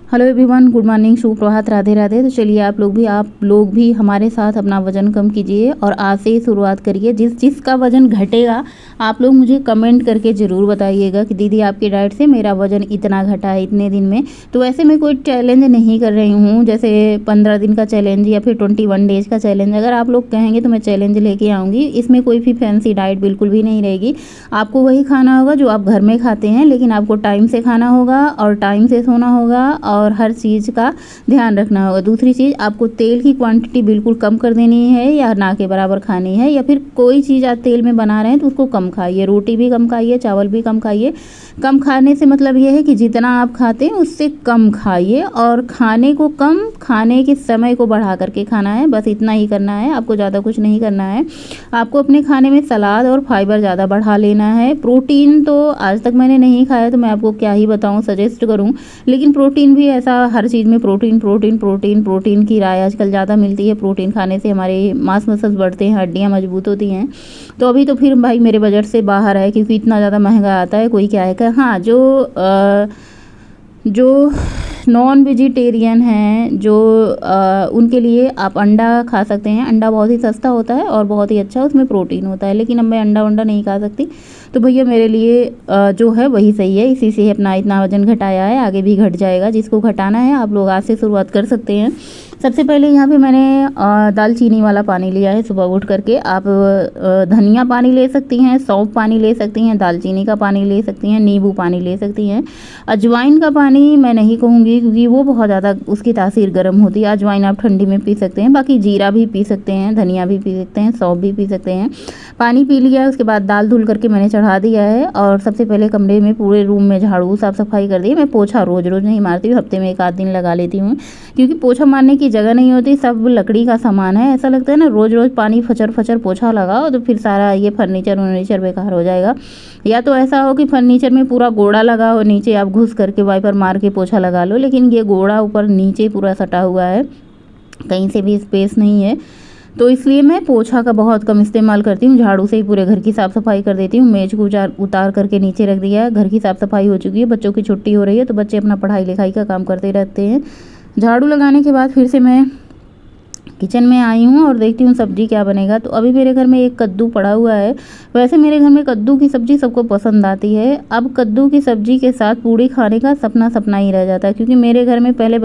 Hello everyone, good morning, शुभ प्रभात, राधे राधे। तो चलिए आप लोग भी हमारे साथ अपना वजन कम कीजिए और आज से ही शुरुआत करिए। जिसका वजन घटेगा आप लोग मुझे कमेंट करके ज़रूर बताइएगा कि दीदी आपकी डाइट से मेरा वजन इतना घटा है इतने दिन में। तो वैसे मैं कोई चैलेंज नहीं कर रही हूँ, जैसे 15 दिन का चैलेंज या फिर 21 डेज का चैलेंज। अगर आप लोग कहेंगे तो मैं चैलेंज लेके आऊँगी। इसमें कोई भी फैंसी डाइट बिल्कुल भी नहीं रहेगी। आपको वही खाना होगा जो आप घर में खाते हैं, लेकिन आपको टाइम से खाना होगा और टाइम से सोना होगा और हर चीज़ का ध्यान रखना होगा। दूसरी चीज़, आपको तेल की क्वांटिटी बिल्कुल कम कर देनी है या ना के बराबर खानी है, या फिर कोई चीज़ आप तेल में बना रहे हैं तो उसको कम खाइए। रोटी भी कम खाइए, चावल भी कम खाइए। कम खाने से मतलब ये है कि जितना आप खाते हैं उससे कम खाइए और खाने को कम, खाने के समय को बढ़ा करके खाना है। बस इतना ही करना है, आपको ज़्यादा कुछ नहीं करना है। आपको अपने खाने में सलाद और फाइबर ज़्यादा बढ़ा लेना है। प्रोटीन तो आज तक मैंने नहीं खाया तो मैं आपको क्या ही बताऊँ, सजेस्ट करूँ। लेकिन प्रोटीन भी ऐसा, हर चीज़ में प्रोटीन प्रोटीन प्रोटीन प्रोटीन की राय आजकल ज़्यादा मिलती है। प्रोटीन खाने से हमारे मांस मसल्स बढ़ते हैं, हड्डियाँ मजबूत होती हैं। तो अभी तो फिर भाई मेरे बजट से बाहर है, क्योंकि इतना ज़्यादा महंगा आता है। कोई क्या है कि हाँ, जो नॉन वेजिटेरियन हैं, जो उनके लिए आप अंडा खा सकते हैं। अंडा बहुत ही सस्ता होता है और बहुत ही अच्छा उसमें प्रोटीन होता है। लेकिन अब मैं अंडा वंडा नहीं खा सकती, तो भैया मेरे लिए जो है वही सही है। इसी से अपना इतना वजन घटाया है, आगे भी घट जाएगा। जिसको घटाना है आप लोग आज से शुरुआत कर सकते हैं। सबसे पहले यहाँ पे मैंने दालचीनी वाला पानी लिया है सुबह उठ करके। आप धनिया पानी ले सकती हैं, सौंफ पानी ले सकती हैं, दालचीनी का पानी ले सकती हैं, नींबू पानी ले सकती हैं। अजवाइन का पानी मैं नहीं कहूँगी क्योंकि वो बहुत ज़्यादा उसकी तासीर गर्म होती है। अजवाइन आप ठंडी में पी सकते हैं, बाकी जीरा भी पी सकते हैं, धनिया भी पी सकते हैं, सौंफ भी पी सकते हैं। पानी पी लिया, उसके बाद दाल धुल करके मैंने चढ़ा दिया है और सबसे पहले कमरे में पूरे रूम में झाड़ू साफ़ सफाई कर दी। मैं पोछा रोज़ रोज़ नहीं मारती हूँ, हफ्ते में एक आध दिन लगा लेती हूँ, क्योंकि पोछा मारने की जगह नहीं होती। सब लकड़ी का सामान है, ऐसा लगता है ना रोज़ रोज़ पानी फचर फचर पोछा लगाओ तो फिर सारा ये फर्नीचर बेकार हो जाएगा। या तो ऐसा हो कि फर्नीचर में पूरा गोड़ा लगा हो, नीचे आप घुस करके वाइपर मार के पोछा लगा लो, लेकिन ये गोड़ा ऊपर नीचे पूरा सटा हुआ है, कहीं से भी स्पेस नहीं है। तो इसलिए मैं पोछा का बहुत कम इस्तेमाल करती हूँ। झाड़ू से ही पूरे घर की साफ़ सफाई कर देती हूँ। मेज को उतार करके नीचे रख दिया है। घर की साफ़ सफाई हो चुकी है, बच्चों की छुट्टी हो रही है तो बच्चे अपना पढ़ाई लिखाई का काम करते रहते हैं। झाड़ू लगाने के बाद फिर से मैं किचन में आई हूँ और देखती हूँ सब्जी क्या बनेगा। तो अभी मेरे घर में एक कद्दू पड़ा हुआ है। वैसे मेरे घर में कद्दू की सब्ज़ी सबको पसंद आती है। अब कद्दू की सब्ज़ी के साथ पूड़ी खाने का सपना सपना ही रह जाता है, क्योंकि मेरे घर में पहले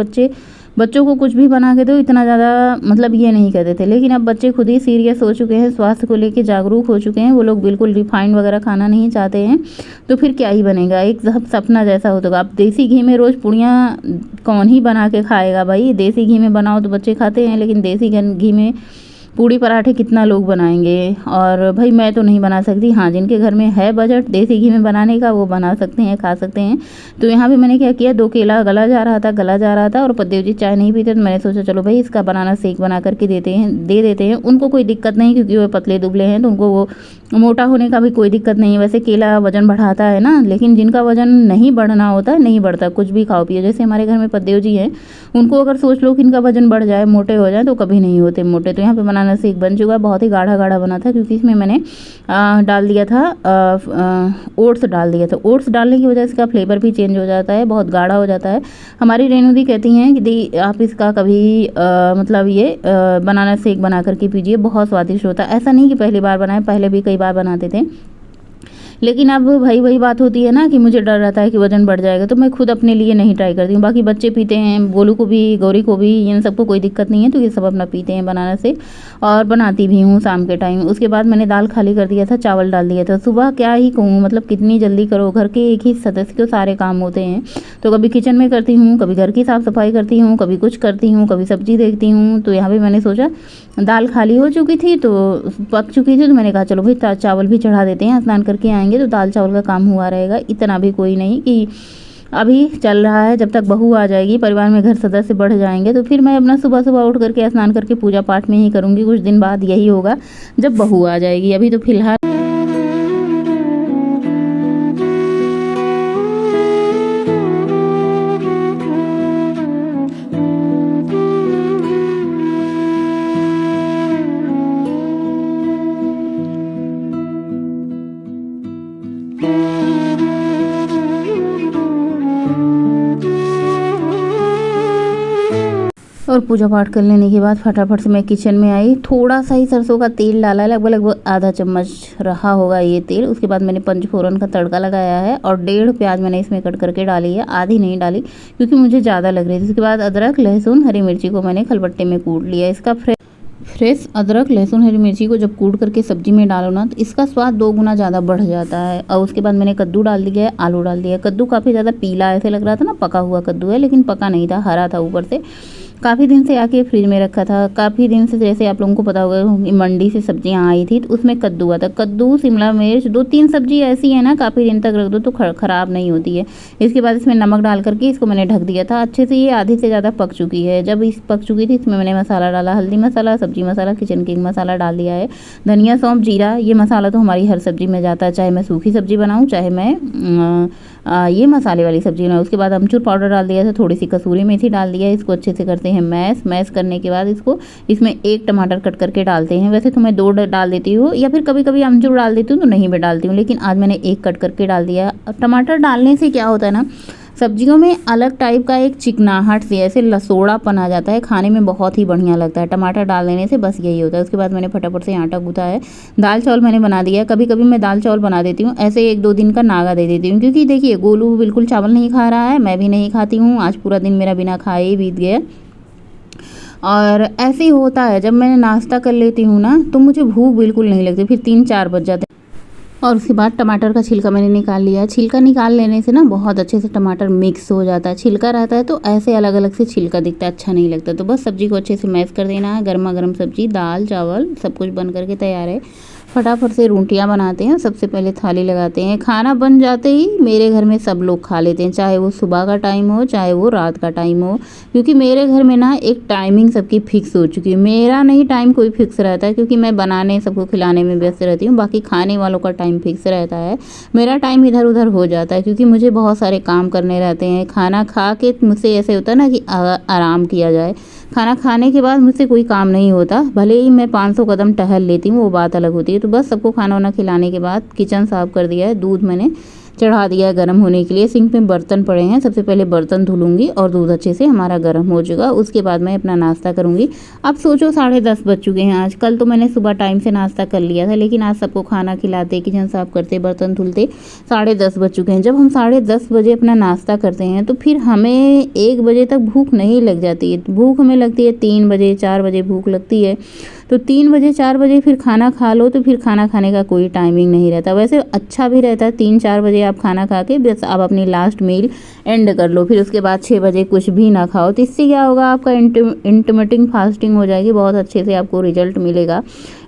बच्चों को कुछ भी बना के दो इतना ज़्यादा मतलब ये नहीं कहते थे, लेकिन अब बच्चे खुद ही सीरियस हो चुके हैं, स्वास्थ्य को लेके जागरूक हो चुके हैं। वो लोग बिल्कुल रिफाइंड वगैरह खाना नहीं चाहते हैं, तो फिर क्या ही बनेगा, एक सपना जैसा होता है। अब देसी घी में रोज़ पूड़ियाँ कौन ही बना के खाएगा भाई। देसी घी में बनाओ तो बच्चे खाते हैं, लेकिन देसी घी में पूड़ी पराठे कितना लोग बनाएंगे। और भाई मैं तो नहीं बना सकती। हाँ, जिनके घर में है बजट देसी घी में बनाने का वो बना सकते हैं, खा सकते हैं। तो यहाँ पे मैंने क्या किया, 2 केला गला जा रहा था और पद्देव जी चाय नहीं पीते, तो मैंने सोचा चलो भाई इसका बनाना शेक बना करके दे देते हैं। उनको कोई दिक्कत नहीं, क्योंकि वो पतले दुबले हैं, तो उनको वो मोटा होने का भी कोई दिक्कत नहीं है। वैसे केला वजन बढ़ाता है ना, लेकिन जिनका वजन नहीं बढ़ना होता नहीं बढ़ता, कुछ भी खाओ पियो। जैसे हमारे घर में पद्देव जी हैं, उनको अगर सोच लो कि इनका वजन बढ़ जाए, मोटे हो जाए, तो कभी नहीं होते मोटे। तो यहाँ पे बनाना शेक बन चुका है, बहुत ही गाढ़ा गाढ़ा बना था, क्योंकि इसमें मैंने डाल दिया था ओट्स डाल दिया था। ओट्स डालने की वजह से इसका फ्लेवर भी चेंज हो जाता है, बहुत गाढ़ा हो जाता है। हमारी रेणु दी कहती हैं कि दी आप इसका कभी मतलब ये बनाना शेक बना करके पीजिए, बहुत स्वादिष्ट होता है। ऐसा नहीं कि पहली बार बनाए, पहले भी कई बार बनाते थे, लेकिन अब भाई वही बात होती है ना कि मुझे डर रहता है कि वजन बढ़ जाएगा, तो मैं खुद अपने लिए नहीं ट्राई करती हूँ। बाकी बच्चे पीते हैं, गोलू को भी, गौरी को भी, इन सबको कोई दिक्कत नहीं है, तो ये सब अपना पीते हैं बनाना से। और बनाती भी हूँ शाम के टाइम। उसके बाद मैंने दाल खाली कर दिया था, चावल डाल दिया था। सुबह क्या ही कहूँ, मतलब कितनी जल्दी करो, घर के एक ही सदस्य को सारे काम होते हैं। तो कभी किचन में करती हूँ, कभी घर की साफ़ सफाई करती हूँ, कभी कुछ करती हूँ, कभी सब्जी देखती हूँ। तो यहाँ पर मैंने सोचा दाल खाली हो चुकी थी, तो पक चुकी थी, तो मैंने कहा चलो भाई चावल भी चढ़ा देते हैं, स्नान करके आएंगे तो दाल चावल का काम हुआ रहेगा। इतना भी कोई नहीं कि अभी चल रहा है, जब तक बहू आ जाएगी, परिवार में घर सदस्य बढ़ जाएंगे, तो फिर मैं अपना सुबह सुबह उठ करके स्नान करके पूजा पाठ में ही करूँगी। कुछ दिन बाद यही होगा जब बहू आ जाएगी। अभी तो फिलहाल और पूजा पाठ कर लेने के बाद फटाफट से मैं किचन में आई। थोड़ा सा ही सरसों का तेल डाला है, लगभग आधा चम्मच रहा होगा ये तेल। उसके बाद मैंने पंचफोरन का तड़का लगाया है और 1.5 प्याज मैंने इसमें कट करके डाली है, आधी नहीं डाली क्योंकि मुझे ज़्यादा लग रही थी। उसके बाद अदरक लहसुन हरी मिर्ची को मैंने खलबट्टे में कूट लिया। इसका फ्रेश अदरक लहसुन हरी मिर्ची को जब कूट करके सब्जी में डालो ना तो इसका स्वाद 2 गुना ज़्यादा बढ़ जाता है। और उसके बाद मैंने कद्दू डाल दिया है, आलू डाल दिया है। कद्दू काफ़ी ज़्यादा पीला ऐसे लग रहा था ना, पका हुआ कद्दू है, लेकिन पका नहीं था, हरा था ऊपर से। काफ़ी दिन से आके फ्रिज में रखा था। काफ़ी दिन से, जैसे आप लोगों को पता होगा, मंडी से सब्जियां आई थी तो उसमें कद्दू आता। कद्दू, शिमला मिर्च, 2-3 सब्जी ऐसी है ना, काफ़ी दिन तक रख दो तो ख़राब नहीं होती है। इसके बाद इसमें नमक डाल करके इसको मैंने ढक दिया था। अच्छे से ये आधे से ज़्यादा पक चुकी है। जब इस पक चुकी थी इसमें मैंने मसाला डाला, हल्दी मसाला, सब्जी मसाला, किचन किंग मसाला डाल दिया है। धनिया, सौंफ, जीरा, ये मसाला तो हमारी हर सब्जी में जाता है, चाहे मैं सूखी सब्जी बनाऊँ, चाहे मैं ये मसाले वाली सब्जी बनाऊँ। उसके बाद अमचूर पाउडर डाल दिया था, थोड़ी सी कसूरी मेथी डाल दिया। इसको अच्छे से करते हैं मैश करने के बाद इसमें 1 टमाटर कट करके डालते हैं। वैसे तो मैं 2 डाल देती हूँ या फिर कभी कभी अमचूर डाल देती हूँ तो नहीं भी डालती हूँ, लेकिन आज मैंने 1 कट करके डाल दिया। टमाटर डालने से क्या होता है ना, सब्जियों में अलग टाइप का एक चिकनाहट से ऐसे लसोड़ापन आ जाता है, खाने में बहुत ही बढ़िया लगता है। टमाटर डाल देने से बस यही होता है। उसके बाद मैंने फटाफट से आटा गूँथा है। दाल चावल मैंने बना दिया है। कभी कभी मैं दाल चावल बना देती हूँ, ऐसे 1-2 दिन का नागा दे देती हूँ, क्योंकि देखिए गोलू बिल्कुल चावल नहीं खा रहा है, मैं भी नहीं खाती हूँ। आज पूरा दिन मेरा बिना खाए ही बीत गया। और ऐसे ही होता है, जब मैं नाश्ता कर लेती हूँ ना तो मुझे भूख बिल्कुल नहीं लगती, फिर 3-4 बज जाते हैं। और उसके बाद टमाटर का छिलका मैंने निकाल लिया है। छिलका निकाल लेने से ना बहुत अच्छे से टमाटर मिक्स हो जाता है। छिलका रहता है तो ऐसे अलग अलग से छिलका दिखता है, अच्छा नहीं लगता। तो बस सब्जी को अच्छे से मैश कर देना है। गर्मा गर्म सब्जी, दाल चावल सब कुछ बन करके तैयार है। फटाफट से रोटियां बनाते हैं। सबसे पहले थाली लगाते हैं। खाना बन जाते ही मेरे घर में सब लोग खा लेते हैं, चाहे वो सुबह का टाइम हो चाहे वो रात का टाइम हो, क्योंकि मेरे घर में ना एक टाइमिंग सबकी फिक्स हो चुकी है। मेरा नहीं टाइम कोई फिक्स रहता है, क्योंकि मैं बनाने सबको खिलाने में व्यस्त रहती हूँ, बाकी खाने वालों का टाइम फिक्स रहता है। मेरा टाइम इधर उधर हो जाता है क्योंकि मुझे बहुत सारे काम करने रहते हैं। खाना खा के मुझसे ऐसे होता है ना कि आराम किया जाए। खाना खाने के बाद मुझसे कोई काम नहीं होता, भले ही मैं 500 कदम टहल लेती हूँ, वो बात अलग होती है। तो बस सबको खाना वाना खिलाने के बाद किचन साफ़ कर दिया है। दूध मैंने चढ़ा दिया है गर्म होने के लिए। सिंक में बर्तन पड़े हैं, सबसे पहले बर्तन धुलूंगी और दूध अच्छे से हमारा गर्म हो चुका। उसके बाद मैं अपना नाश्ता करूंगी। अब सोचो 10:30 बज चुके हैं आज। कल तो मैंने सुबह टाइम से नाश्ता कर लिया था, लेकिन आज सबको खाना खिलाते, किचन साफ़ करते, बर्तन धुलते 10:30 बज चुके हैं। जब हम 10:30 बजे अपना नाश्ता करते हैं तो फिर हमें 1 बजे तक भूख नहीं लग जाती है। भूख हमें लगती है 3 बजे 4 बजे भूख लगती है। तो 3 बजे 4 बजे फिर खाना खा लो तो फिर खाना खाने का कोई टाइमिंग नहीं रहता। वैसे अच्छा भी रहता है 3-4 बजे आप खाना खा के बस आप अपनी लास्ट मील एंड कर लो, फिर उसके बाद 6 बजे कुछ भी ना खाओ। तो इससे क्या होगा, आपका इंटरमिटेंट फास्टिंग हो जाएगी, बहुत अच्छे से आपको रिजल्ट मिलेगा।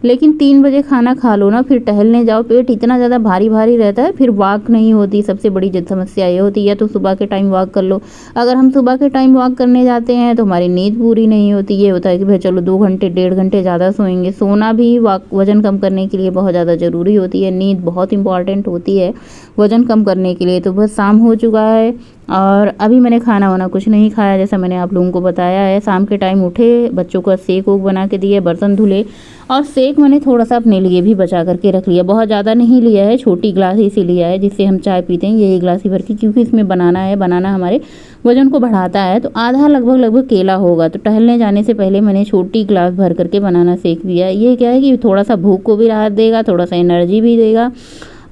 लेकिन 3 बजे खाना खा लो ना, फिर टहलने जाओ, पेट इतना ज़्यादा भारी भारी रहता है, फिर वॉक नहीं होती। सबसे बड़ी समस्या ये होती है। तो सुबह के टाइम वॉक कर लो। अगर हम सुबह के टाइम वॉक करने जाते हैं तो हमारी नींद पूरी नहीं होती। ये होता है कि भाई चलो 2 घंटे 1.5 घंटे ज़्यादा सोएंगे। सोना भी वज़न कम करने के लिए बहुत ज़्यादा ज़रूरी होती है। नींद बहुत इंपॉर्टेंट होती है वज़न कम करने के लिए। तो बस शाम हो चुका है और अभी मैंने खाना वाना कुछ नहीं खाया, जैसा मैंने आप लोगों को बताया है। शाम के टाइम उठे, बच्चों को सेक वोक बना के दिए, बर्तन धुले, और सेक मैंने थोड़ा सा अपने लिए भी बचा करके रख लिया। बहुत ज़्यादा नहीं लिया है, छोटी गिलास ही से लिया है जिससे हम चाय पीते हैं, यही गिलास ही भर के, क्योंकि इसमें बनाना है। बनाना हमारे वज़न को बढ़ाता है। तो आधा लगभग केला होगा। तो टहलने जाने से पहले मैंने छोटी गिलास भर करके बनाना सेक लिया। ये क्या है कि थोड़ा सा भूख को भी राहत देगा, थोड़ा सा एनर्जी भी देगा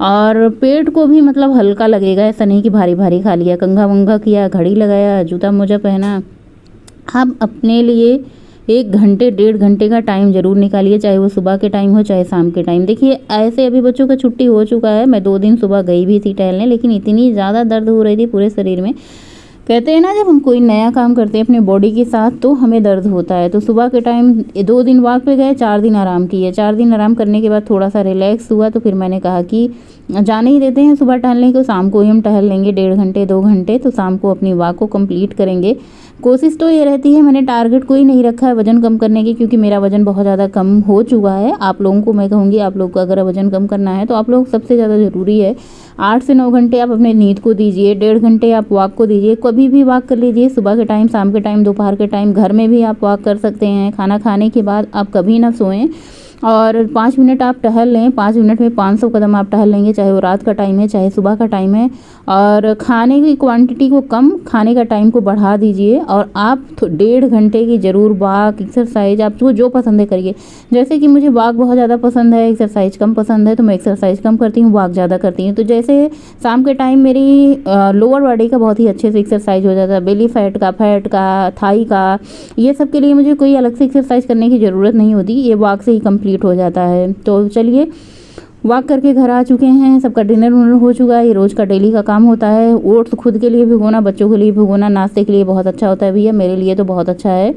और पेट को भी मतलब हल्का लगेगा। ऐसा नहीं कि भारी भारी खा लिया, कंघा वंघा किया, घड़ी लगाया, जूता मोजा पहना। आप अपने लिए 1 घंटे 1.5 घंटे का टाइम ज़रूर निकालिए, चाहे वो सुबह के टाइम हो चाहे शाम के टाइम। देखिए ऐसे अभी बच्चों का छुट्टी हो चुका है। मैं 2 दिन सुबह गई भी थी टहलने, लेकिन इतनी ज़्यादा दर्द हो रही थी पूरे शरीर में। कहते हैं ना, जब हम कोई नया काम करते हैं अपने बॉडी के साथ तो हमें दर्द होता है। तो सुबह के टाइम 2 दिन वॉक पे गए, 4 दिन आराम किए। 4 दिन आराम करने के बाद थोड़ा सा रिलैक्स हुआ, तो फिर मैंने कहा कि जाने ही देते हैं सुबह टहलने को, शाम को ही हम टहल लेंगे 1.5 घंटे 2 घंटे। तो शाम को अपनी वॉक को कंप्लीट करेंगे। कोशिश तो ये रहती है, मैंने टारगेट कोई नहीं रखा है वज़न कम करने की, क्योंकि मेरा वज़न बहुत ज़्यादा कम हो चुका है। आप लोगों को मैं कहूँगी, आप लोग को अगर वज़न कम करना है तो आप लोग सबसे ज़्यादा ज़रूरी है 8 से 9 घंटे आप अपने नींद को दीजिए, 1.5 घंटे आप वॉक को दीजिए। कभी भी वॉक कर लीजिए, सुबह के टाइम, शाम के टाइम, दोपहर के टाइम, घर में भी आप वॉक कर सकते हैं। खाना खाने के बाद आप कभी ना सोएं और 5 मिनट आप टहल लें। 5 मिनट में 500 कदम आप टहल लेंगे, चाहे वो रात का टाइम है चाहे सुबह का टाइम है। और खाने की क्वांटिटी को कम, खाने का टाइम को बढ़ा दीजिए और आप 1.5 घंटे की ज़रूर वॉक एक्सरसाइज आपको जो पसंद है करिए। जैसे कि मुझे वॉक बहुत ज़्यादा पसंद है, एक्सरसाइज कम पसंद है, तो मैं एक्सरसाइज कम करती हूँ, वॉक ज़्यादा करती हूँ। तो जैसे शाम के टाइम मेरी लोअर बॉडी का बहुत ही अच्छे से एक्सरसाइज हो जाता है, बेली फैट का, थाई का, ये सब के लिए मुझे कोई अलग से एक्सरसाइज करने की ज़रूरत नहीं होती, ये वॉक से ही कंप्लीट हो जाता है। तो चलिए, वॉक करके घर आ चुके हैं, सबका डिनर विनर हो चुका है, ये रोज़ का डेली का काम होता है। ओट्स खुद के लिए भिगोना, बच्चों के लिए भिगोना, नाश्ते के लिए बहुत अच्छा होता है भैया, मेरे लिए तो बहुत अच्छा है।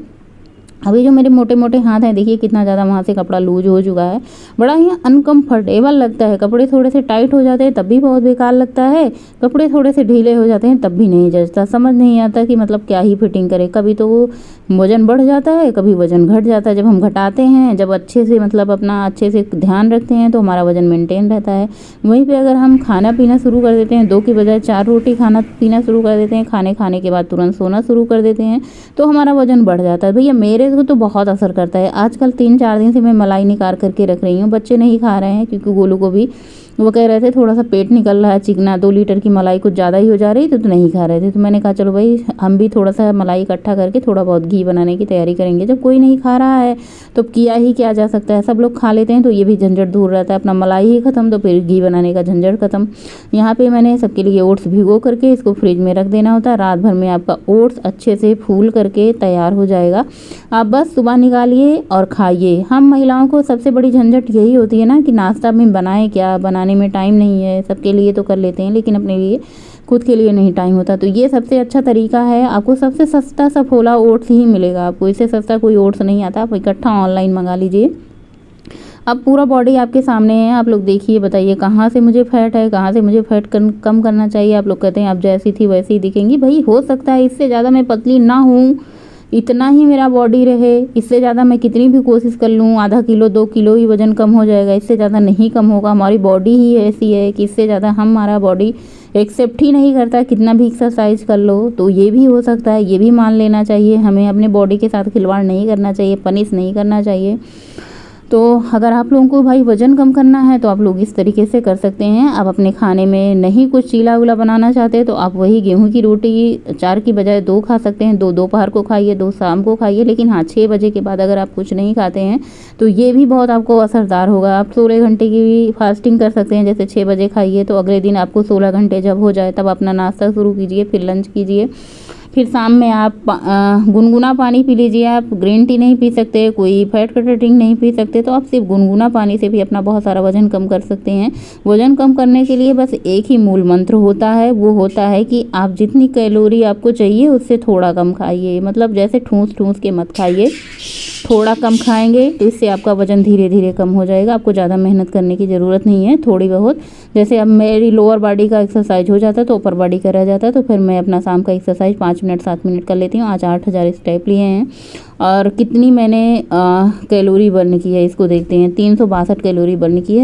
अभी जो मेरे मोटे मोटे हाथ हैं, देखिए कितना ज़्यादा वहाँ से कपड़ा लूज हो चुका है, बड़ा ही अनकम्फर्टेबल लगता है। कपड़े थोड़े से टाइट हो जाते हैं तब भी बहुत बेकार लगता है, कपड़े थोड़े से ढीले हो जाते हैं तब भी नहीं जचता, समझ नहीं आता कि मतलब क्या ही फिटिंग करे। कभी तो वज़न बढ़ जाता है, कभी वज़न घट जाता है। जब हम घटाते हैं, जब अच्छे से मतलब अपना अच्छे से ध्यान रखते हैं तो हमारा वज़न मेंटेन रहता है। वहीं पे अगर हम खाना पीना शुरू कर देते हैं, 2 की बजाय 4 रोटी खाना पीना शुरू कर देते हैं, खाने के बाद तुरंत सोना शुरू कर देते हैं, तो हमारा वज़न बढ़ जाता है। भैया मेरे को तो बहुत असर करता है। आजकल 3-4 दिन से मैं मलाई निकाल करके रख रही हूँ, बच्चे नहीं खा रहे हैं क्योंकि गोलू को भी वो कह रहे थे थोड़ा सा पेट निकल रहा है, चिकना, 2 लीटर की मलाई कुछ ज़्यादा ही हो जा रही थी, तो नहीं खा रहे थे। तो मैंने कहा चलो भाई हम भी थोड़ा सा मलाई इकट्ठा करके थोड़ा बहुत घी बनाने की तैयारी करेंगे। जब कोई नहीं खा रहा है तो किया ही क्या जा सकता है, सब लोग खा लेते हैं तो ये भी झंझट दूर रहता है। अपना मलाई ही ख़त्म तो फिर घी बनाने का झंझट ख़त्म। यहाँ पे मैंने सबके लिए ओट्स भिगो करके इसको फ्रिज में रख देना होता है। रात भर में आपका ओट्स अच्छे से फूल करके तैयार हो जाएगा। आप बस सुबह निकालिए और खाइए। हम महिलाओं को सबसे बड़ी झंझट यही होती है ना कि नाश्ता में बनाएं क्या, बनाने में टाइम नहीं है। सबके लिए तो कर लेते हैं लेकिन अपने लिए, खुद के लिए नहीं टाइम होता। तो ये सबसे अच्छा तरीका है, आपको सबसे सस्ता सफोला ओट्स ही मिलेगा, आपको इससे सस्ता कोई ओट्स नहीं आता। आप इकट्ठा ऑनलाइन मंगा लीजिए। अब पूरा बॉडी आपके सामने है, आप लोग देखिए, बताइए कहाँ से मुझे फैट है, कहाँ से मुझे फैट कम करना चाहिए। आप लोग कहते हैं आप जैसी थी वैसी ही दिखेंगी, भाई हो सकता है इससे ज़्यादा मैं पतली ना हूँ, इतना ही मेरा बॉडी रहे। इससे ज़्यादा मैं कितनी भी कोशिश कर लूँ, आधा किलो 2 किलो ही वज़न कम हो जाएगा, इससे ज़्यादा नहीं कम होगा। हमारी बॉडी ही ऐसी है कि इससे ज़्यादा हमारा बॉडी एक्सेप्ट ही नहीं करता, कितना भी एक्सरसाइज कर लो। तो ये भी हो सकता है, ये भी मान लेना चाहिए। हमें अपने बॉडी के साथ खिलवाड़ नहीं करना चाहिए, पनिश नहीं करना चाहिए। तो अगर आप लोगों को भाई वज़न कम करना है तो आप लोग इस तरीके से कर सकते हैं। आप अपने खाने में नहीं कुछ चीला उला बनाना चाहते तो आप वही गेहूं की रोटी 4 की बजाय 2 खा सकते हैं। 2 दोपहर को खाइए, 2 शाम को खाइए, लेकिन हाँ 6 बजे के बाद अगर आप कुछ नहीं खाते हैं तो ये भी बहुत आपको असरदार होगा। आप 16 घंटे की भी फास्टिंग कर सकते हैं। जैसे 6 बजे खाइए तो अगले दिन आपको 16 घंटे जब हो जाए तब अपना नाश्ता शुरू कीजिए, फिर लंच कीजिए, फिर शाम में आप गुनगुना पानी पी लीजिए। आप ग्रीन टी नहीं पी सकते, कोई फैट कटर ड्रिंक नहीं पी सकते, तो आप सिर्फ गुनगुना पानी से भी अपना बहुत सारा वज़न कम कर सकते हैं। वज़न कम करने के लिए बस एक ही मूल मंत्र होता है, वो होता है कि आप जितनी कैलोरी आपको चाहिए उससे थोड़ा कम खाइए। मतलब जैसे ठूस ठूस के मत खाइए, थोड़ा कम खाएंगे तो इससे आपका वज़न धीरे धीरे कम हो जाएगा। आपको ज़्यादा मेहनत करने की ज़रूरत नहीं है, थोड़ी बहुत। जैसे अब मेरी लोअर बॉडी का एक्सरसाइज हो जाता है तो ऊपर बॉडी का रह जाता है, तो फिर मैं अपना शाम का एक्सरसाइज 5 मिनट 7 मिनट कर लेती हूँ। आज 8000 स्टेप लिए हैं और कितनी मैंने कैलोरी बर्न की है इसको देखते हैं। 362 कैलोरी बर्न की है।